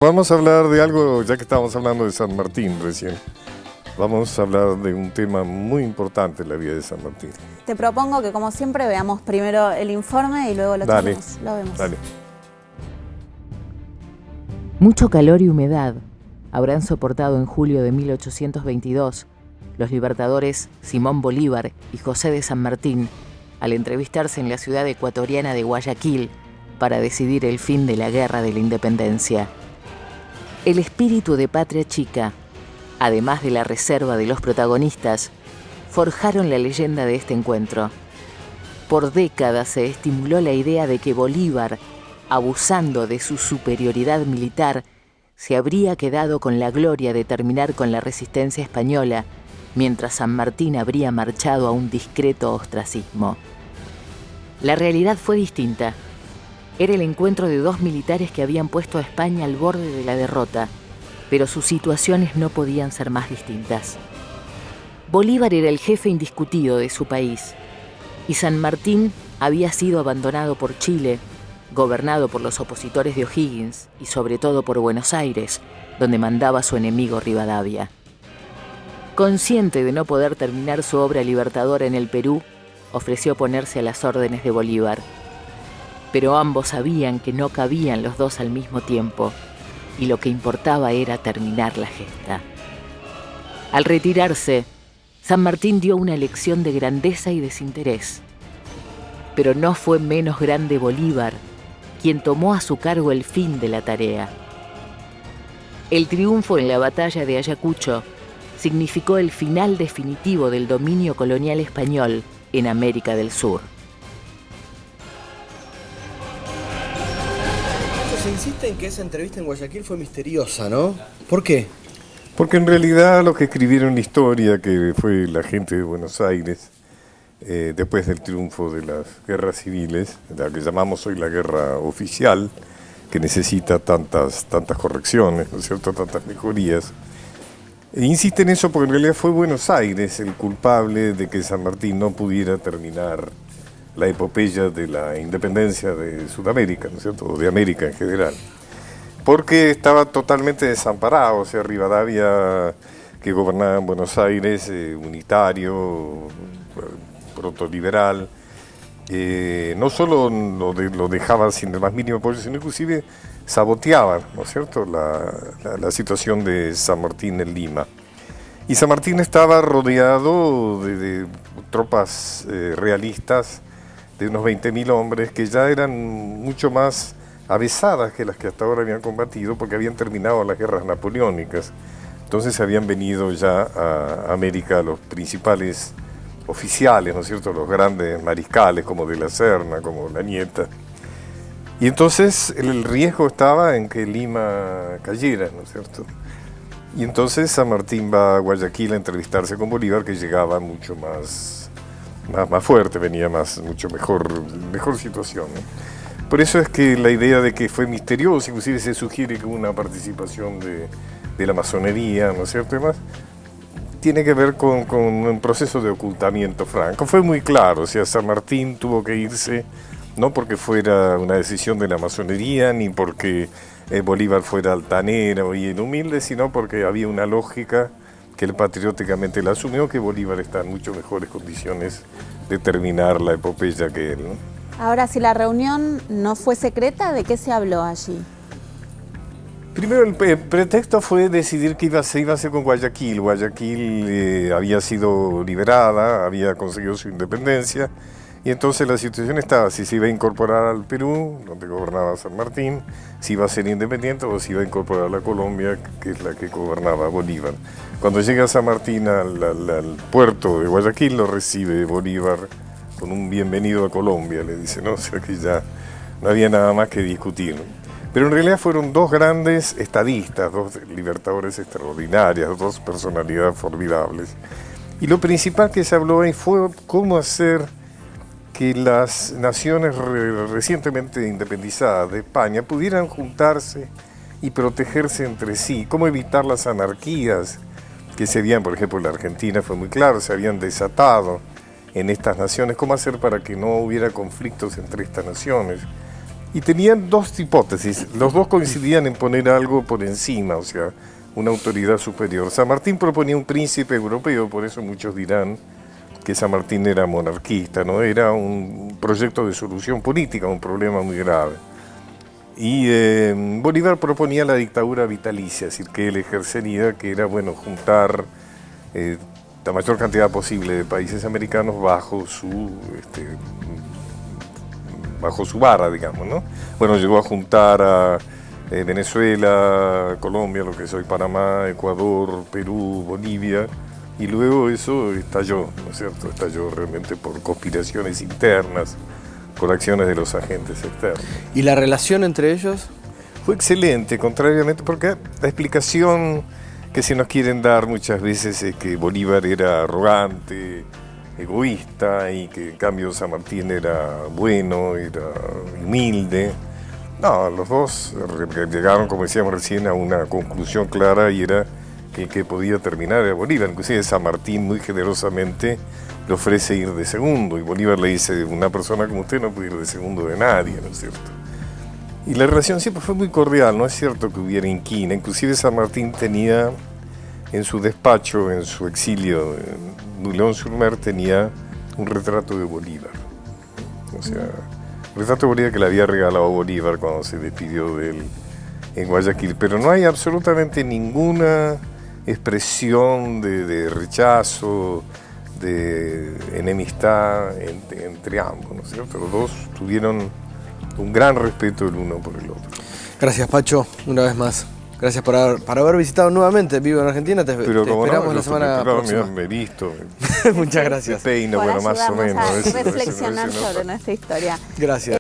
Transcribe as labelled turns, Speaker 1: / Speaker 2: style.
Speaker 1: Vamos a hablar de algo, ya que estábamos hablando de San Martín recién. Vamos a hablar de un tema muy importante en la vida de San Martín.
Speaker 2: Te propongo que, como siempre, veamos primero el informe y luego lo vemos.
Speaker 1: Dale.
Speaker 3: Mucho calor y humedad habrán soportado en julio de 1822 los libertadores Simón Bolívar y José de San Martín al entrevistarse en la ciudad ecuatoriana de Guayaquil para decidir el fin de la Guerra de la Independencia. El espíritu de patria chica, además de la reserva de los protagonistas, forjaron la leyenda de este encuentro. Por décadas se estimuló la idea de que Bolívar, abusando de su superioridad militar, se habría quedado con la gloria de terminar con la resistencia española, mientras San Martín habría marchado a un discreto ostracismo. La realidad fue distinta. Era el encuentro de dos militares que habían puesto a España al borde de la derrota, pero sus situaciones no podían ser más distintas. Bolívar era el jefe indiscutido de su país, y San Martín había sido abandonado por Chile, gobernado por los opositores de O'Higgins y sobre todo por Buenos Aires, donde mandaba su enemigo Rivadavia. Consciente de no poder terminar su obra libertadora en el Perú, ofreció ponerse a las órdenes de Bolívar. Pero ambos sabían que no cabían los dos al mismo tiempo, y lo que importaba era terminar la gesta. Al retirarse, San Martín dio una lección de grandeza y desinterés. Pero no fue menos grande Bolívar, quien tomó a su cargo el fin de la tarea. El triunfo en la batalla de Ayacucho significó el final definitivo del dominio colonial español en América del Sur.
Speaker 4: Se insiste en que esa entrevista en Guayaquil fue misteriosa, ¿no? ¿Por qué?
Speaker 1: Porque en realidad los que escribieron la historia, que fue la gente de Buenos Aires, después del triunfo de las guerras civiles, la que llamamos hoy la guerra oficial, que necesita tantas correcciones, ¿no es cierto?, tantas mejorías. Insiste en eso porque en realidad fue Buenos Aires el culpable de que San Martín no pudiera terminar la epopeya de la independencia de Sudamérica, ¿no es cierto?, o de América en general. Porque estaba totalmente desamparado, o sea, Rivadavia, que gobernaba en Buenos Aires, unitario, protoliberal, no solo lo dejaba sin el más mínimo apoyo, sino inclusive saboteaba, ¿no es cierto?, la situación de San Martín en Lima. Y San Martín estaba rodeado de tropas realistas, de unos 20.000 hombres que ya eran mucho más avesadas que las que hasta ahora habían combatido, porque habían terminado las guerras napoleónicas. Entonces habían venido ya a América los principales oficiales, ¿no es cierto?, los grandes mariscales como de la Serna, como la Nieta. Y entonces el riesgo estaba en que Lima cayera, ¿no es cierto? Y entonces San Martín va a Guayaquil a entrevistarse con Bolívar, que llegaba mucho más fuerte, venía mucho mejor situación, ¿no? Por eso es que la idea de que fue misterioso, inclusive se sugiere que hubo una participación de la masonería, ¿no es cierto?, y demás, tiene que ver con un proceso de ocultamiento franco. Fue muy claro, o sea, San Martín tuvo que irse, no porque fuera una decisión de la masonería, ni porque Bolívar fuera altanero y humilde, sino porque había una lógica que él patrióticamente la asumió, que Bolívar está en mucho mejores condiciones de terminar la epopeya que él, ¿no?
Speaker 2: Ahora, si la reunión no fue secreta, ¿de qué se habló allí?
Speaker 1: Primero, el pretexto fue decidir que se iba a hacer con Guayaquil. Guayaquil había sido liberada, había conseguido su independencia, y entonces la situación estaba si se iba a incorporar al Perú, donde gobernaba San Martín, si iba a ser independiente o si iba a incorporar a la Colombia, que es la que gobernaba Bolívar. Cuando llega San Martín al puerto de Guayaquil, lo recibe Bolívar con un bienvenido a Colombia, le dice, ¿no? O sea que ya no había nada más que discutir. Pero en realidad fueron dos grandes estadistas, dos libertadores extraordinarias, dos personalidades formidables. Y lo principal que se habló ahí fue cómo hacer que las naciones recientemente independizadas de España pudieran juntarse y protegerse entre sí, cómo evitar las anarquías que se habían, por ejemplo, en la Argentina fue muy claro, se habían desatado en estas naciones, cómo hacer para que no hubiera conflictos entre estas naciones. Y tenían dos hipótesis, los dos coincidían en poner algo por encima, o sea, una autoridad superior. San Martín proponía un príncipe europeo, por eso muchos dirán que San Martín era monarquista, ¿no? Era un proyecto de solución política, un problema muy grave. Y Bolívar proponía la dictadura vitalicia, es decir, que él ejercería, que era, bueno, juntar la mayor cantidad posible de países americanos bajo su vara, digamos, ¿no? Bueno, llegó a juntar a Venezuela, Colombia, lo que es hoy Panamá, Ecuador, Perú, Bolivia, y luego eso estalló, ¿no es cierto? Estalló realmente por conspiraciones internas, por acciones de los agentes externos.
Speaker 4: ¿Y la relación entre ellos?
Speaker 1: Fue excelente, contrariamente, porque la explicación que se nos quieren dar muchas veces es que Bolívar era arrogante, egoísta, y que en cambio San Martín era bueno, era humilde. No, los dos llegaron, como decíamos recién, a una conclusión clara, y era que el que podía terminar era Bolívar. Inclusive San Martín muy generosamente le ofrece ir de segundo, y Bolívar le dice: una persona como usted no puede ir de segundo de nadie, ¿no es cierto? Y la relación siempre fue muy cordial, no es cierto que hubiera inquina. Inclusive San Martín tenía en su despacho, en su exilio en Boulogne-sur-Mer, tenía un retrato de Bolívar. O sea, un retrato de Bolívar que le había regalado Bolívar cuando se despidió de él en Guayaquil. Pero no hay absolutamente ninguna expresión de rechazo, de enemistad entre ambos, ¿no es cierto? Los dos tuvieron un gran respeto el uno por el otro.
Speaker 4: Gracias, Pacho, una vez más. Gracias por haber visitado nuevamente Vivo en Argentina. Te esperamos la semana próxima.
Speaker 1: Me he visto.
Speaker 4: Muchas gracias.
Speaker 1: Peino, bueno, más o menos.
Speaker 2: A reflexionar sobre nuestra historia.
Speaker 4: Gracias.